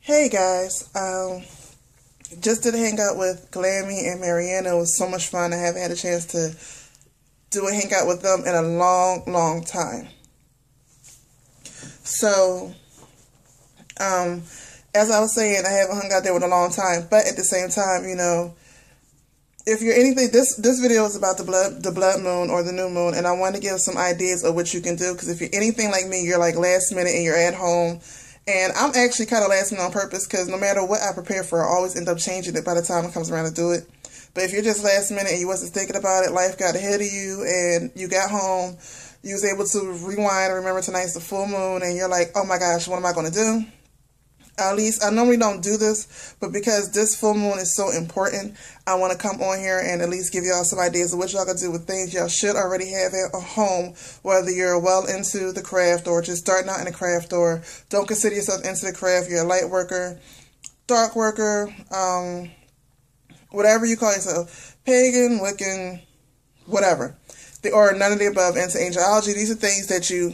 Hey guys, just did a hangout with Glammy and Mariana. It was so much fun. I haven't had a chance to do a hangout with them in a long time. So, as I was saying, I haven't hung out there in a long time, but at the same time, you know, if you're anything, this video is about the blood moon or the new moon, and I want to give some ideas of what you can do, because if you're anything like me, you're like last minute and you're at home. And I'm actually kind of last minute on purpose, because no matter what I prepare for, I always end up changing it by the time it comes around to do it. But if you're just last minute and you wasn't thinking about it, life got ahead of you and you got home, you was able to rewind and remember tonight's the full moon, and you're like, oh my gosh, what am I going to do? At least, I normally don't do this, but because this full moon is so important, I want to come on here and at least give y'all some ideas of what y'all can do with things y'all should already have at home, whether you're well into the craft or just starting out in the craft, or don't consider yourself into the craft, you're a light worker, dark worker, whatever you call yourself, pagan, Wiccan, whatever, or none of the above, into angelology. These are things that you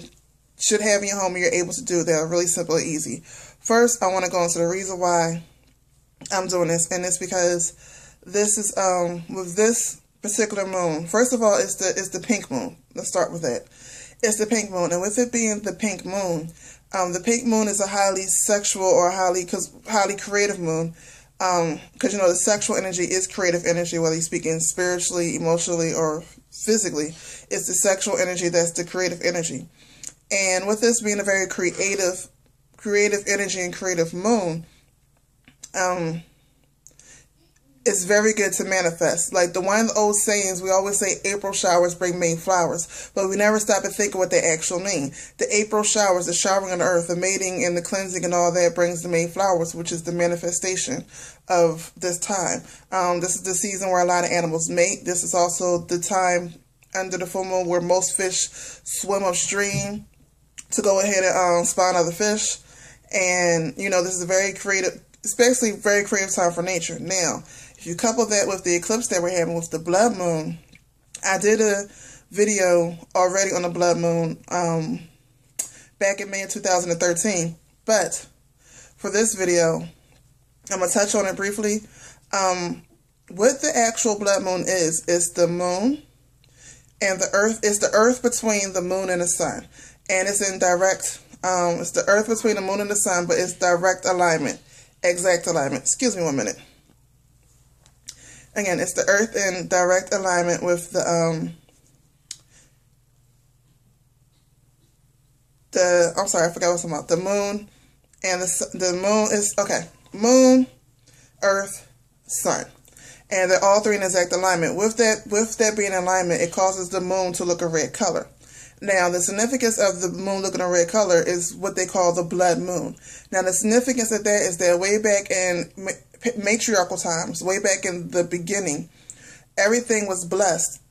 should have in your home and you're able to do. They're really simple and easy. First, I want to go into the reason why I'm doing this, and it's because this is with this particular moon. First of all, it's the pink moon. Let's start with that. It's the pink moon, and with it being the pink moon is a highly sexual or highly creative moon, because you know the sexual energy is creative energy, whether you're speaking spiritually, emotionally, or physically. It's the sexual energy that's the creative energy, and with this being a very creative energy and creative moon, it's very good to manifest. Like one of the old sayings, we always say April showers bring May flowers, but we never stop and think of what they actually mean. The April showers, the showering on the earth, the mating and the cleansing and all that brings the May flowers, which is the manifestation of this time. This is the season where a lot of animals mate. This is also the time under the full moon where most fish swim upstream to go ahead and spawn other fish. And, you know, this is a very creative, especially very creative time for nature. Now, if you couple that with the eclipse that we're having with the blood moon, I did a video already on the blood moon back in May of 2013. But for this video, I'm going to touch on it briefly. What the actual blood moon is the moon and the earth. It's the earth between the moon and the sun. And it's in direct, it's the earth between the moon and the sun, but it's direct alignment, exact alignment. Excuse me 1 minute. Again, it's the earth in direct alignment with the I'm sorry, I forgot what I'm about. The moon and the moon is, okay, moon, earth, sun. And they're all three in exact alignment. With that being in alignment, it causes the moon to look a red color. Now, the significance of the moon looking a red color is what they call the blood moon. Now, the significance of that is that way back in matriarchal times, way back in the beginning, everything was blessed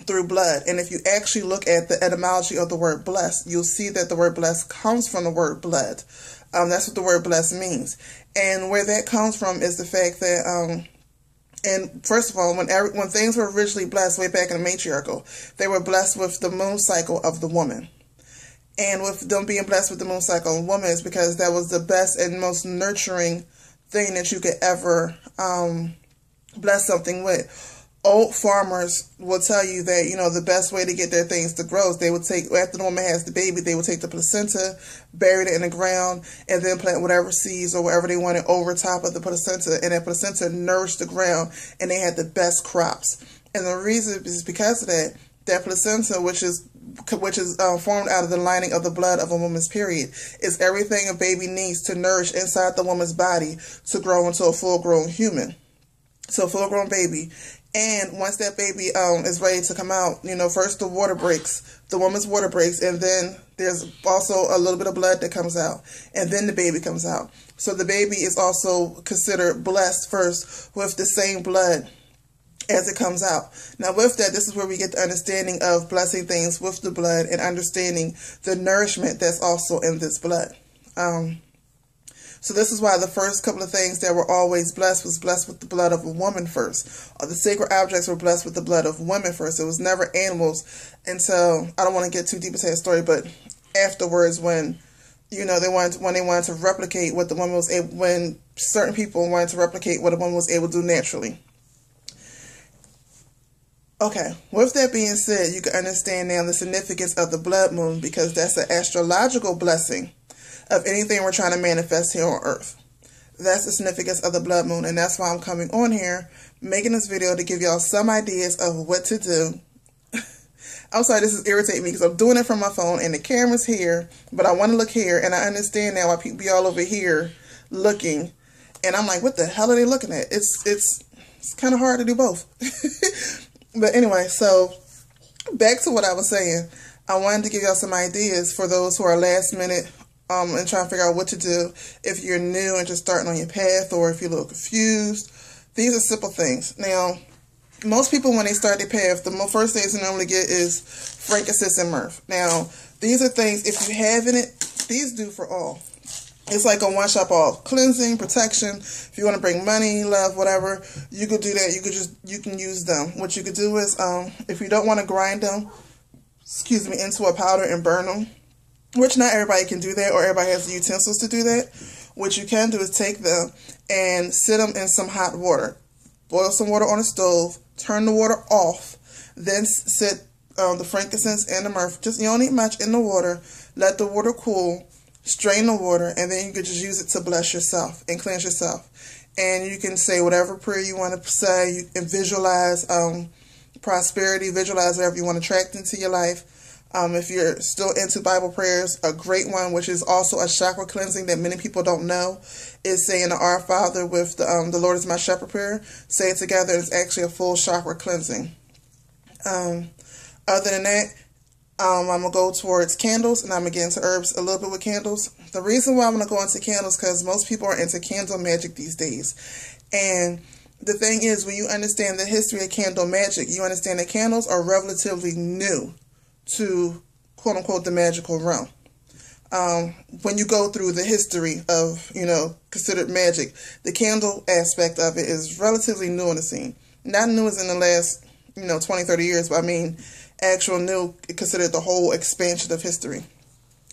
through blood. And if you actually look at the etymology of the word blessed, you'll see that the word blessed comes from the word blood. That's what the word blessed means. And where that comes from is the fact that and first of all, when things were originally blessed way back in the matriarchal, they were blessed with the moon cycle of the woman. And with them being blessed with the moon cycle of the woman is because that was the best and most nurturing thing that you could ever bless something with. Old farmers will tell you that, you know, the best way to get their things to grow is they would take, after the woman has the baby, they would take the placenta, bury it in the ground, and then plant whatever seeds or whatever they wanted over top of the placenta, and that placenta nourished the ground, and they had the best crops. And the reason is because of that placenta, which is formed out of the lining of the blood of a woman's period, is everything a baby needs to nourish inside the woman's body to grow into a full-grown human. So a full-grown baby. And once that baby is ready to come out, you know, first the water breaks, the woman's water breaks, and then there's also a little bit of blood that comes out, and then the baby comes out. So the baby is also considered blessed first with the same blood as it comes out. Now with that, this is where we get the understanding of blessing things with the blood and understanding the nourishment that's also in this blood. So this is why the first couple of things that were always blessed was blessed with the blood of a woman first. The sacred objects were blessed with the blood of women first. It was never animals until, I don't want to get too deep into that story, but afterwards when You know, when they wanted to replicate what the woman was able, when certain people wanted to replicate what a woman was able to do naturally. Okay, with that being said, you can understand now the significance of the blood moon, because that's an astrological blessing of anything we're trying to manifest here on Earth. That's the significance of the blood moon, and that's why I'm coming on here, making this video to give y'all some ideas of what to do. I'm sorry, this is irritating me because I'm doing it from my phone and the camera's here, but I want to look here, and I understand now why people be all over here looking, and I'm like, what the hell are they looking at? It's kind of hard to do both. But anyway, so back to what I was saying. I wanted to give y'all some ideas for those who are last minute and trying to figure out what to do. If you're new and just starting on your path, or if you're a little confused, these are simple things. Now, most people, when they start their path, the first things they normally get is frankincense and myrrh. Now, these are things, if you have in it, these do for all. It's like a one-shop all. Cleansing, protection. If you want to bring money, love, whatever, you could do that. You can use them. What you could do is, if you don't want to grind them, into a powder and burn them, which not everybody can do that, or everybody has the utensils to do that. What you can do is take them and sit them in some hot water. Boil some water on a stove, turn the water off, then sit the frankincense and the myrrh. You don't need much in the water. Let the water cool. Strain the water, and then you can just use it to bless yourself and cleanse yourself. And you can say whatever prayer you want to say. You can visualize prosperity, visualize whatever you want to attract into your life. If you're still into Bible prayers, a great one, which is also a chakra cleansing that many people don't know, is saying the Our Father with the Lord is my shepherd prayer. Say it together. It's actually a full chakra cleansing. Other than that, I'm going to go towards candles, and I'm going to get into herbs a little bit with candles. The reason why I'm going to go into candles is because most people are into candle magic these days. And the thing is, when you understand the history of candle magic, you understand that candles are relatively new to, quote-unquote, the magical realm. When you go through the history of, considered magic, the candle aspect of it is relatively new on the scene. Not new as in the last, 20, 30 years, but I mean actual new, considered the whole expansion of history.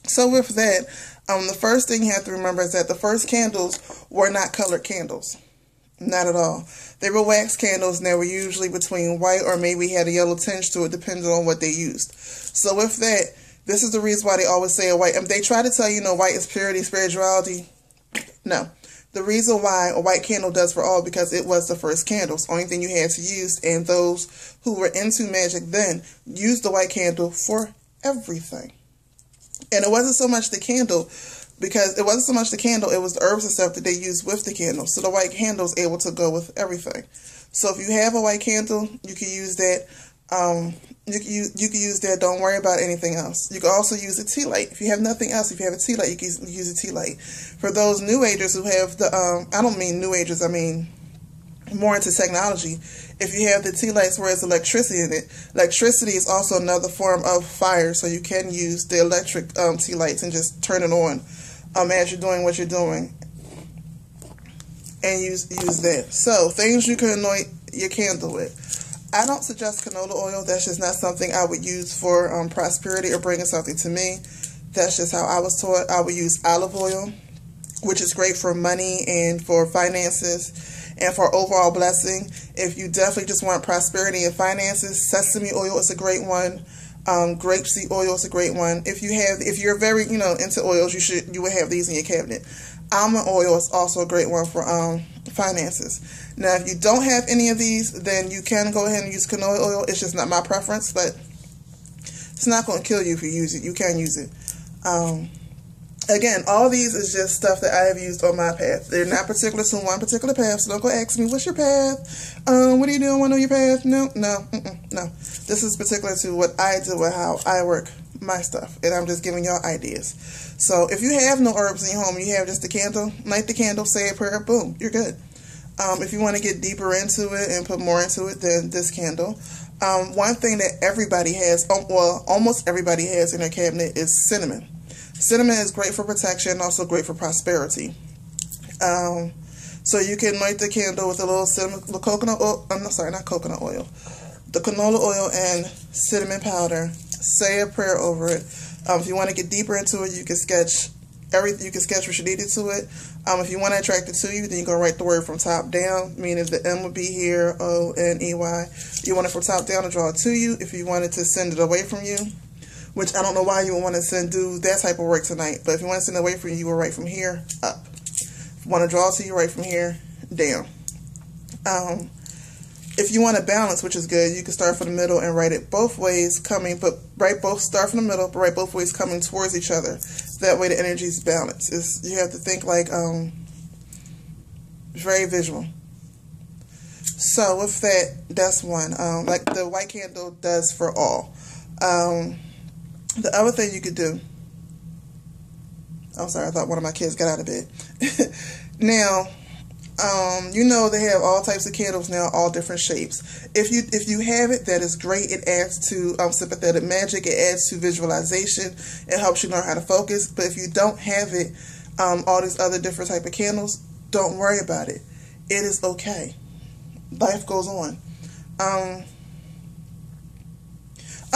So with that, the first thing you have to remember is that the first candles were not colored candles. Not at all. They were wax candles, and they were usually between white or maybe had a yellow tinge to it, depending on what they used. So with that, this is the reason why they always say a white. They try to tell you, white is purity, spirituality. No. The reason why a white candle does for all, because it was the first candle. It's the only thing you had to use, and those who were into magic then used the white candle for everything. And it wasn't so much the candle, because it wasn't so much the candle, it was the herbs and stuff that they used with the candle. So the white candle is able to go with everything. So if you have a white candle, you can use that. You can use that. Don't worry about anything else. You can also use a tea light. If you have nothing else, if you have a tea light, you can use a tea light. For those new agers who have the, I don't mean new agers, I mean more into technology. If you have the tea lights where there's electricity in it, electricity is also another form of fire. So you can use the electric tea lights and just turn it on as you're doing what you're doing, and use that. So things you can anoint your candle with. I don't suggest canola oil. That's just not something I would use for prosperity or bringing something to me. That's just how I was taught. I would use olive oil, which is great for money and for finances and for overall blessing. If you definitely just want prosperity and finances, sesame oil is a great one. Grapeseed oil is a great one. If you're very into oils, you would have these in your cabinet. Almond oil is also a great one for finances. Now, if you don't have any of these, then you can go ahead and use canola oil. It's just not my preference, but it's not going to kill you if you use it. You can use it. Again, all these is just stuff that I have used on my path. They're not particular to one particular path, so don't go ask me, what's your path? What are you doing? Want to know your path? No. This is particular to what I do and how I work my stuff, and I'm just giving y'all ideas. So if you have no herbs in your home, you have just a candle, light the candle, say a prayer, boom, you're good. If you want to get deeper into it and put more into it, then this candle. One thing that everybody has, well, almost everybody has in their cabinet is cinnamon. Cinnamon is great for protection, also great for prosperity. So you can light the candle with a little cinnamon, coconut oil. I'm sorry, not coconut oil. The canola oil and cinnamon powder. Say a prayer over it. If you want to get deeper into it, you can sketch You can sketch what you needed to it. If you want to attract it to you, then you go write the word from top down, meaning the M would be here, O-N-E-Y. You want it from top down to draw it to you. If you wanted to send it away from you, which I don't know why you would want to do that type of work tonight, but if you want to send it away from you, you will write from here up. If you want to draw it to you, write from here down. If you want to balance, which is good, you can start from the middle and write it both ways coming, but start from the middle, but write both ways coming towards each other. That way the energy is balanced. You have to think like, very visual. So with that, that's one. Like the white candle does for all. The other thing you could do, I'm sorry, I thought one of my kids got out of bed. Now, you know they have all types of candles now, all different shapes. If you have it, that is great. It adds to sympathetic magic. It adds to visualization. It helps you learn how to focus. But if you don't have it, all these other different type of candles, don't worry about it. It is okay. Life goes on.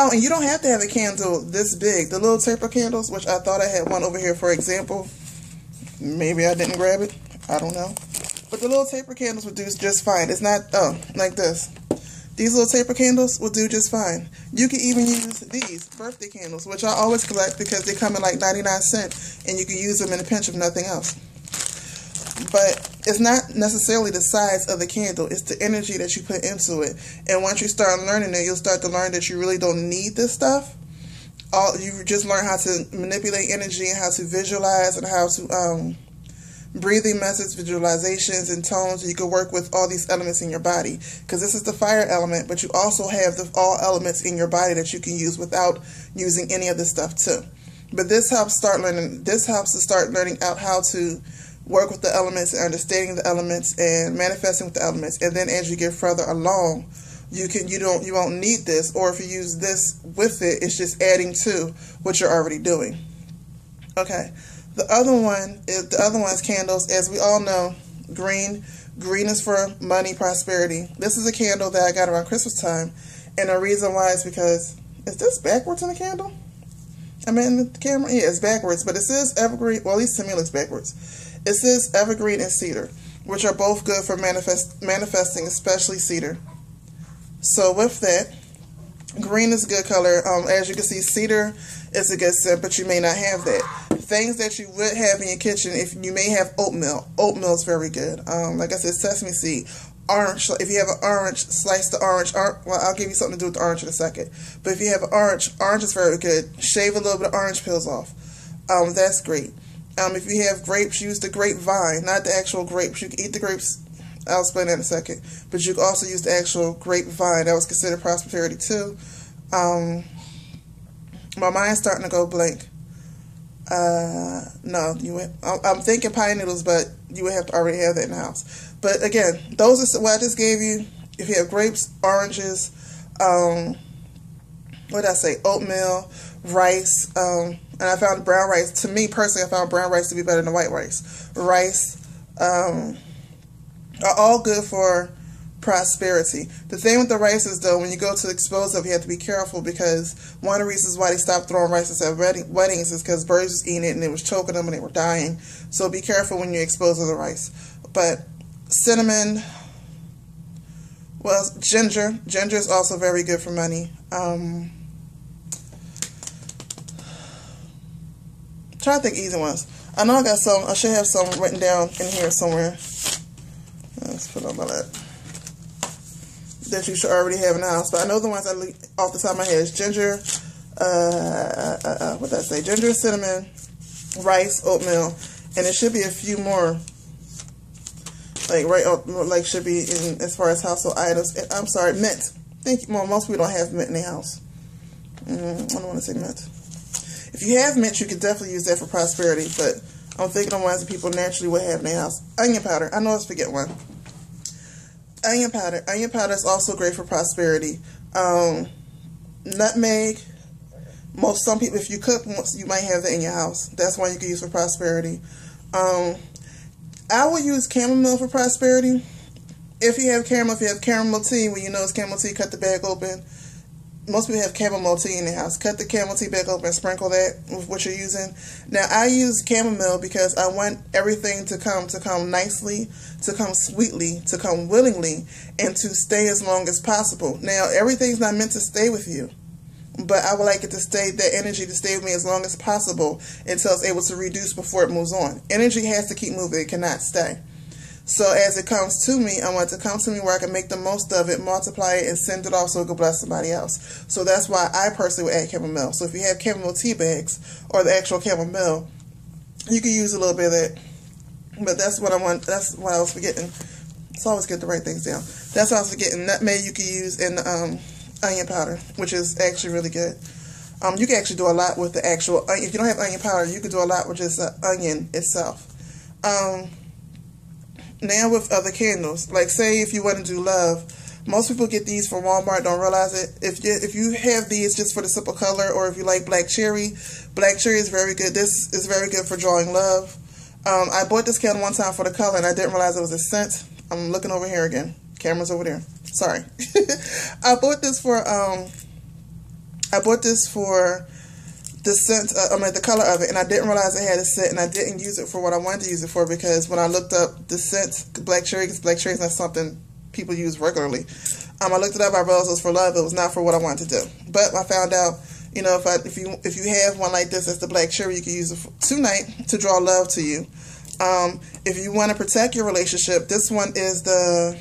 Oh, and you don't have to have a candle this big. The little taper candles, which I thought I had one over here, for example. Maybe I didn't grab it. I don't know. But the little taper candles would do just fine. It's not, like this. These little taper candles will do just fine. You can even use these birthday candles, which I always collect because they come in like 99 cents, and you can use them in a pinch of nothing else. But it's not necessarily the size of the candle. It's the energy that you put into it. And once you start learning it, you'll start to learn that you really don't need this stuff. You just learn how to manipulate energy and how to visualize and how to breathing methods, visualizations, and tones. You can work with all these elements in your body. Because this is the fire element, but you also have all elements in your body that you can use without using any of this stuff too. But this helps start learning. This helps to start learning out how to work with the elements and understanding the elements and manifesting with the elements. And then as you get further along, you won't need this, or if you use this with it, it's just adding to what you're already doing. Okay. The other one is candles. As we all know, green. Green is for money, prosperity. This is a candle that I got around Christmas time, and the reason why is because, is this backwards in the candle? I mean, the camera, yeah, it's backwards, but it says evergreen. Well, at least to me, it looks backwards. It says evergreen and cedar, which are both good for manifesting, especially cedar. So with that, green is a good color. As you can see, cedar is a good scent, but you may not have that. Things that you would have in your kitchen, if you may have oatmeal. Oatmeal is very good. Like I said, sesame seed. Orange, if you have an orange, slice the orange. Well, I'll give you something to do with the orange in a second. But if you have an orange is very good. Shave a little bit of orange peels off. That's great. If you have grapes, use the grapevine, not the actual grapes. You can eat the grapes. I'll explain that in a second. But you can also use the actual grapevine. That was considered prosperity too. My mind's starting to go blank. No, I'm thinking pine noodles, but you would have to already have that in the house. But again, those are what I just gave you. If you have grapes, oranges, what did I say? Oatmeal, rice, and I found brown rice. To me personally, I found brown rice to be better than white rice. Rice are all good for prosperity. The thing with the rice is, though, when you go to dispose of, you have to be careful, because one of the reasons why they stopped throwing rices at weddings is because birds was eating it and it was choking them and they were dying. So be careful when you expose of the rice. But cinnamon, well, ginger. Ginger is also very good for money. Try to think easy ones. I know I got some. I should have some written down in here somewhere. Let's put on my lap. That you should already have in the house. But I know the ones off the top of my head is ginger. What did I say? Ginger, cinnamon, rice, oatmeal, and it should be a few more. Like should be in as far as household items. I'm sorry, mint. Thank you. Well, most people don't have mint in their house. I don't want to say mint. If you have mint, you could definitely use that for prosperity, but I'm thinking of ones that people naturally would have in their house. Onion powder. I know let's forget one. Onion powder. Onion powder is also great for prosperity. Nutmeg. Some people, if you cook, you might have that in your house. That's one you can use for prosperity. I would use chamomile for prosperity. If you have chamomile tea, when you know it's chamomile tea, cut the bag open. most people have chamomile tea in their house. Cut the chamomile tea back open and sprinkle that with what you're using. Now, I use chamomile because I want everything to come nicely, to come sweetly, to come willingly, and to stay as long as possible. Now, everything's not meant to stay with you, but I would like it to stay, that energy to stay with me as long as possible until it's able to reduce before it moves on. Energy has to keep moving. It cannot stay. So as it comes to me, I want it to come to me where I can make the most of it, multiply it, and send it off so it can bless somebody else. So that's why I personally would add chamomile. So if you have chamomile tea bags or the actual chamomile, you can use a little bit of that. But that's what I want. That's what I was forgetting. It's always good to write things down. That's what I was forgetting. Nutmeg you can use in onion powder, which is actually really good. You can actually do a lot with the actual onion. If you don't have onion powder, you can do a lot with just the onion itself. Now with other candles, like say if you want to do love, most people get these from Walmart, don't realize it. If you have these just for the simple color, or if you like black cherry is very good. This is very good for drawing love. I bought this candle one time for the color, and I didn't realize it was a scent. I'm looking over here again. Camera's over there. Sorry. I bought this for the scent, the color of it, and I didn't realize it had a scent, and I didn't use it for what I wanted to use it for, because when I looked up the scent, black cherry, because black cherry is not something people use regularly. I looked it up, I realized it was for love. It was not for what I wanted to do. But I found out, you know, if you have one like this, that's the black cherry, you can use it tonight to draw love to you. If you want to protect your relationship, this one is the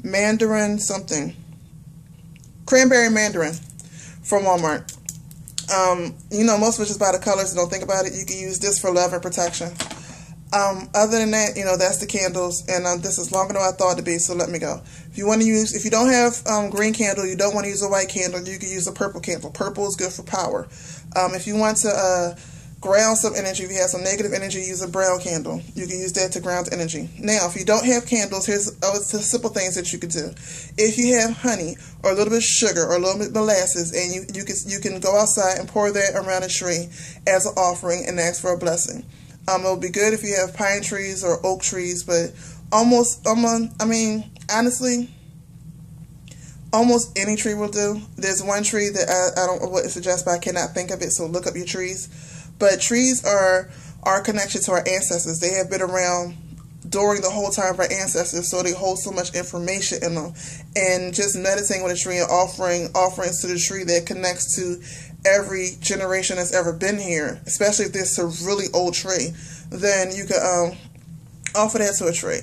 Mandarin something, cranberry mandarin from Walmart. You know, most of us just buy the colors and don't think about it. You can use this for love and protection. Other than that, you know, that's the candles, and this is longer than I thought it to be, so let me go. If you want to use, if you don't have green candle, you don't want to use a white candle, you can use a purple candle. Purple is good for power. If you want to ground some energy, if you have some negative energy, use a brown candle. You can use that to ground energy. Now, if you don't have candles, here's the simple things that you could do. If you have honey or a little bit of sugar or a little bit of molasses, and you can go outside and pour that around a tree as an offering and ask for a blessing. It would be good if you have pine trees or oak trees, but honestly, almost any tree will do. There's one tree that I don't know what it suggests, but I cannot think of it, so look up your trees. But trees are our connection to our ancestors. They have been around during the whole time of our ancestors, so they hold so much information in them. And just meditating with a tree and offering offerings to the tree that connects to every generation that's ever been here, especially if this is a really old tree, then you can offer that to a tree.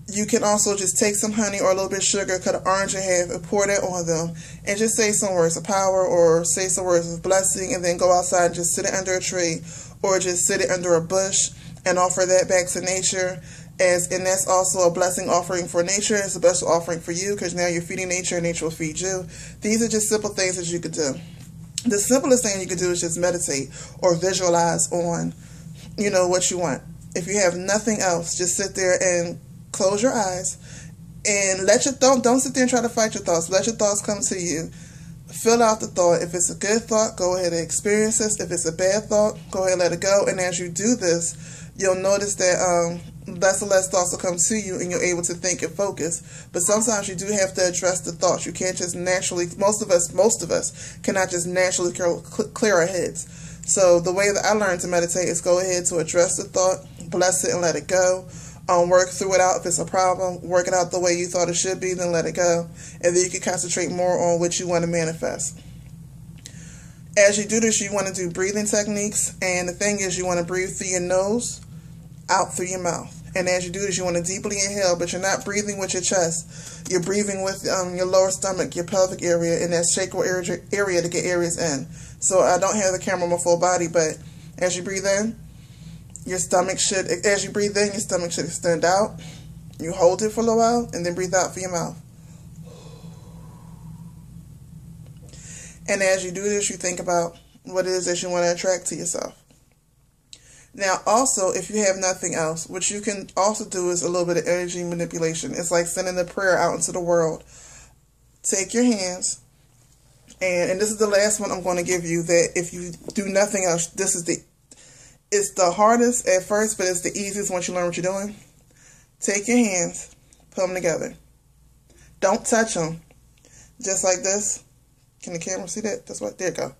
You can also just take some honey or a little bit of sugar, cut an orange in half, and pour that on them, and just say some words of power or say some words of blessing, and then go outside and just sit it under a tree or just sit it under a bush and offer that back to nature. And that's also a blessing offering for nature. It's a special offering for you, because now you're feeding nature and nature will feed you. These are just simple things that you could do. The simplest thing you could do is just meditate or visualize on, you know, what you want. If you have nothing else, just sit there and close your eyes and let your thought, don't sit there and try to fight your thoughts. Let your thoughts come to you. Fill out the thought. If it's a good thought, go ahead and experience this. If it's a bad thought, go ahead and let it go. And as you do this, you'll notice that less and less thoughts will come to you, and you're able to think and focus. But sometimes you do have to address the thoughts. You can't just naturally, most of us cannot just naturally clear our heads. So the way that I learned to meditate is go ahead to address the thought, bless it, and let it go. Work through it out. If it's a problem, work it out the way you thought it should be, then let it go. And then you can concentrate more on what you want to manifest. As you do this, you want to do breathing techniques. And the thing is, you want to breathe through your nose, out through your mouth. And as you do this, you want to deeply inhale, but you're not breathing with your chest. You're breathing with your lower stomach, your pelvic area, and that sacral area to get areas in. So I don't have the camera on my full body, but as you breathe in, your stomach should, as you breathe in, your stomach should extend out. You hold it for a little while, and then breathe out through your mouth. And as you do this, you think about what it is that you want to attract to yourself. Now, also, if you have nothing else, what you can also do is a little bit of energy manipulation. It's like sending a prayer out into the world. Take your hands, and this is the last one I'm going to give you, that if you do nothing else, this is it's the hardest at first, but it's the easiest once you learn what you're doing. Take your hands, put them together. Don't touch them. just like this. Can the camera see that? That's what, there you go.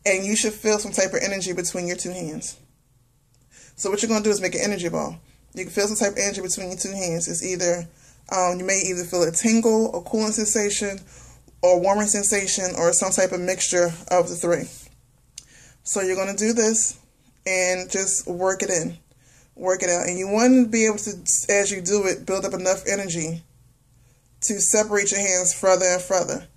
And you should feel some type of energy between your two hands. So what you're going to do is make an energy ball. You can feel some type of energy between your two hands. It's either, you may either feel a tingle, a cooling sensation, or warming sensation, or some type of mixture of the three. So you're going to do this and just work it in. Work it out. And you want to be able to, as you do it, build up enough energy to separate your hands further and further.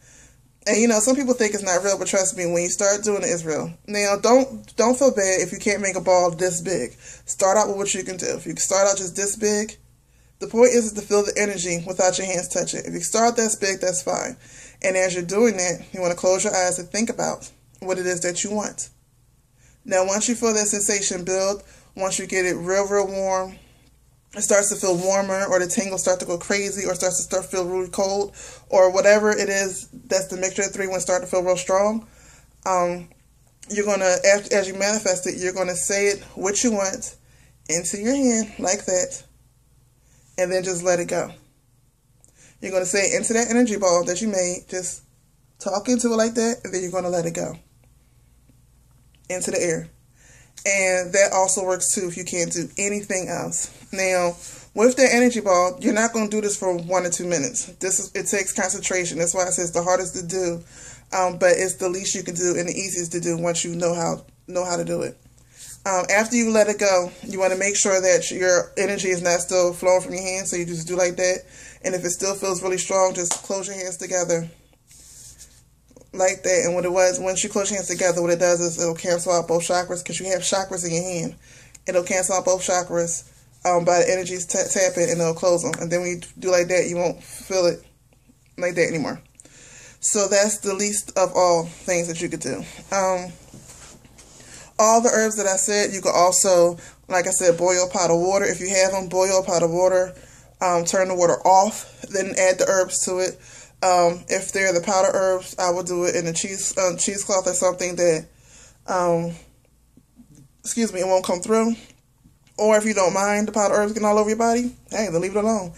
And you know, some people think it's not real, but trust me, when you start doing it, it's real. Now, don't feel bad if you can't make a ball this big. Start out with what you can do. If you can start out just this big, the point is to feel the energy without your hands touching. If you start this big, that's fine. And as you're doing that, you want to close your eyes and think about what it is that you want. Now, once you feel that sensation build, once you get it real, real warm, it starts to feel warmer, or the tingles start to go crazy, or starts to feel really cold, or whatever it is, that's the mixture of three when it starts to feel real strong. You're going to, as you manifest it, you're going to say it, what you want, into your hand, like that, and then just let it go. You're going to say it into that energy ball that you made, just talk into it like that, and then you're going to let it go into the air. And that also works too if you can't do anything else. Now, with the energy ball, you're not going to do this for 1 or 2 minutes. It takes concentration. That's why it says the hardest to do, but it's the least you can do and the easiest to do once you know how to do it. After you let it go, you want to make sure that your energy is not still flowing from your hands, so you just do like that. And if it still feels really strong, just close your hands together like that. And once you close your hands together, what it does is it'll cancel out both chakras, because you have chakras in your hand. It'll cancel out both chakras by the energies tapping, and it'll close them. And then when you do like that, you won't feel it like that anymore. So that's the least of all things that you could do. All the herbs that I said, you could also, like I said, boil a pot of water. If you have them, boil a pot of water. Turn the water off, then add the herbs to it. If they're the powder herbs, I will do it in a cheesecloth or something that, it won't come through. Or if you don't mind the powder herbs getting all over your body, hey, then leave it alone.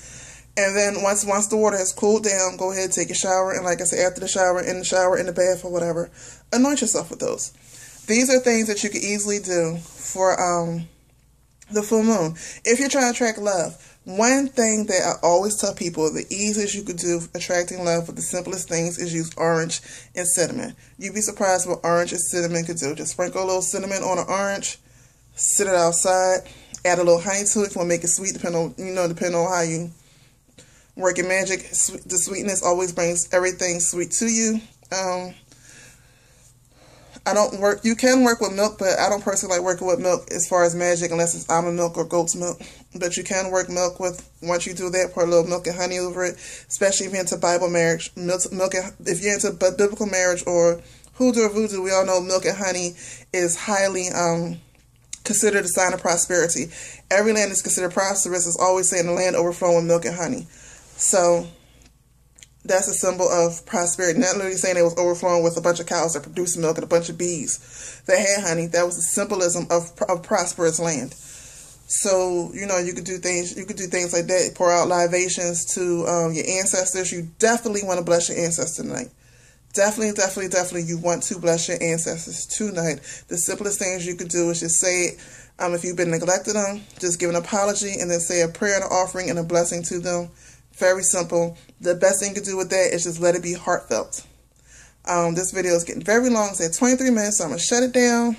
And then once the water has cooled down, go ahead and take a shower. And like I said, after the shower, in the bath, or whatever, anoint yourself with those. These are things that you can easily do for the full moon. If you're trying to attract love, one thing that I always tell people, the easiest you could do attracting love with the simplest things is use orange and cinnamon. You'd be surprised what orange and cinnamon could do. Just sprinkle a little cinnamon on an orange, sit it outside, add a little honey to it if you want to make it sweet, depending on how you work your magic. The sweetness always brings everything sweet to you. You can work with milk, but I don't personally like working with milk as far as magic unless it's almond milk or goat's milk. But you can work milk once you do that, pour a little milk and honey over it, especially if you're into Bible marriage. If you're into biblical marriage or hoodoo or voodoo, we all know milk and honey is highly considered a sign of prosperity. Every land is considered prosperous. It's always saying the land overflowing with milk and honey. So that's a symbol of prosperity. Not literally saying it was overflowing with a bunch of cows that produced milk and a bunch of bees that had honey. That was the symbolism of prosperous land. So, you could do things like that. Pour out libations to your ancestors. You definitely want to bless your ancestors tonight. Definitely, you want to bless your ancestors tonight. The simplest things you could do is just say it. If you've been neglecting them, just give an apology and then say a prayer and an offering and a blessing to them. Very simple. The best thing you can do with that is just let it be heartfelt. This video is getting very long. It's at 23 minutes, so I'm going to shut it down.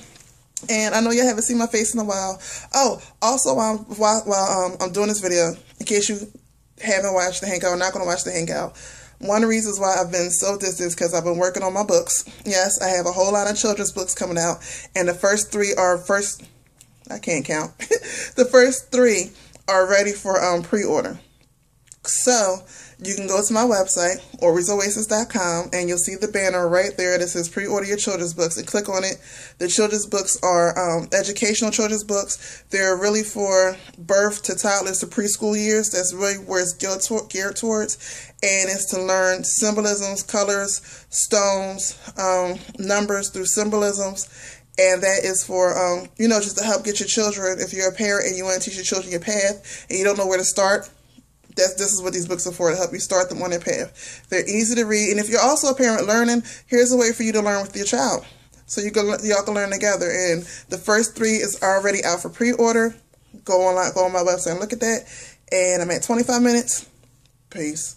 And I know you haven't seen my face in a while. Oh, also, while I'm doing this video, in case you haven't watched the Hangout or not going to watch the Hangout, one of the reasons why I've been so distant is because I've been working on my books. Yes, I have a whole lot of children's books coming out. And the first 3 are I can't count. The first 3 are ready for pre-order. So you can go to my website, Oasis.com, and you'll see the banner right there that says pre-order your children's books, and click on it. The children's books are educational children's books. They're really for birth to toddlers to preschool years. That's really where it's geared towards. And it's to learn symbolisms, colors, stones, numbers through symbolisms. And that is for, just to help get your children. If you're a parent and you want to teach your children your path and you don't know where to start, this is what these books are for, to help you start them on their path. They're easy to read, and if you're also a parent learning, here's a way for you to learn with your child. So y'all can learn together. And the first 3 is already out for pre-order. Go on my website and look at that. And I'm at 25 minutes. Peace.